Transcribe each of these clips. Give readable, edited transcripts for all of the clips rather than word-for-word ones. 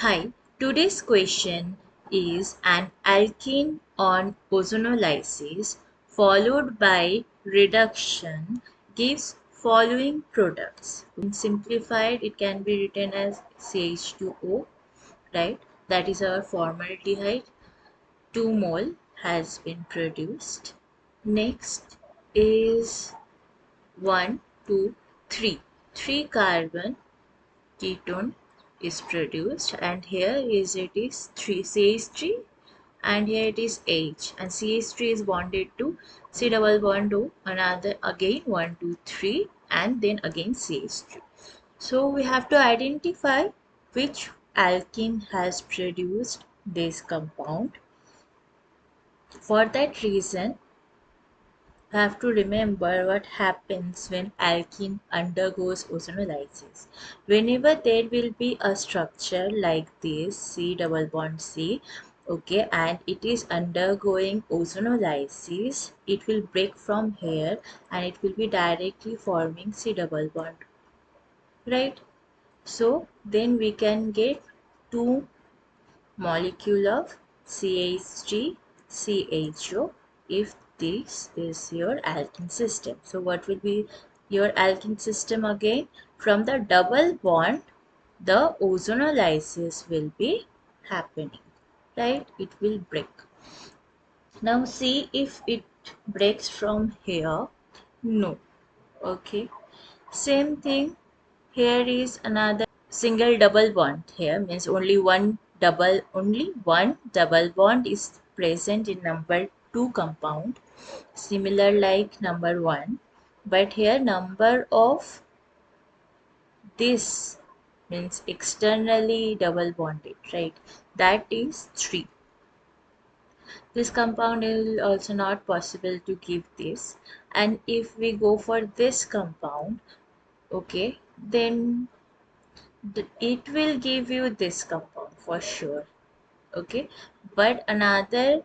Hi, today's question is an alkene on ozonolysis followed by reduction gives following products. In simplified, it can be written as CH2O, right? That is our formaldehyde. 2 mole has been produced. Next is 1, 2, 3. 3 carbon ketone is produced, and here it is 3 CH3, and here it is H, and CH3 is bonded to C double bond O, another again 1 2 3, and then again CH3. So we have to identify which alkene has produced this compound. For that reason, have to remember what happens when alkene undergoes ozonolysis. Whenever there will be a structure like this, C double bond C, okay, and it is undergoing ozonolysis, it will break from here and it will be directly forming C double bond, right? So then we can get two molecule of CH3 CHO if this is your alkene system. So what will be your alkene system again? From the double bond, the ozonolysis will be happening, right? It will break. Now see if it breaks from here. No. Okay. Same thing. Here is another single double bond. Here means only one double bond is present in number 2 compound, similar like number 1, but here number of this means externally double bonded, right? That is 3. This compound is also not possible to give this, and if we go for this compound, okay, then it will give you this compound for sure, okay, but another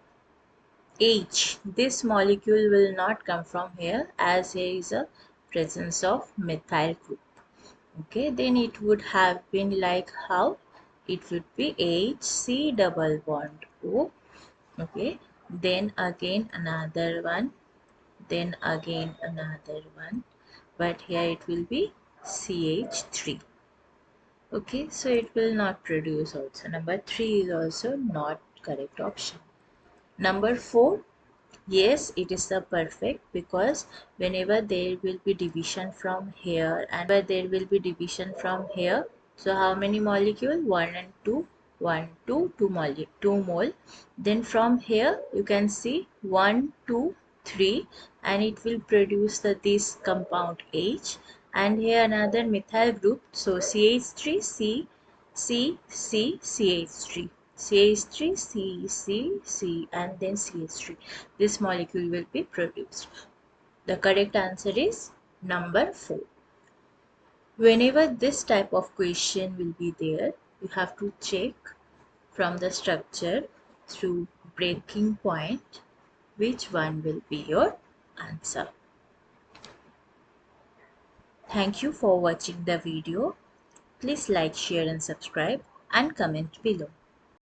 H, this molecule will not come from here as there is a presence of methyl group, okay. Then it would have been like how it would be HC double bond O, okay, then again another one, then again another one, but here it will be CH3. Okay, so it will not produce also. Number 3 is also not correct option. Number 4, yes, it is the perfect, because whenever there will be division from here and where there will be division from here, so how many molecule? 1 and 2, 1, 2, 2 mole. Then from here you can see 1, 2, 3, and it will produce this compound H, and here another methyl group, so CH3 C C C CH3 CH3 C C C and then CH3. This molecule will be produced. The correct answer is number 4. Whenever this type of question will be there, you have to check from the structure through breaking point which one will be your answer. Thank you for watching the video. Please like, share and subscribe and comment below.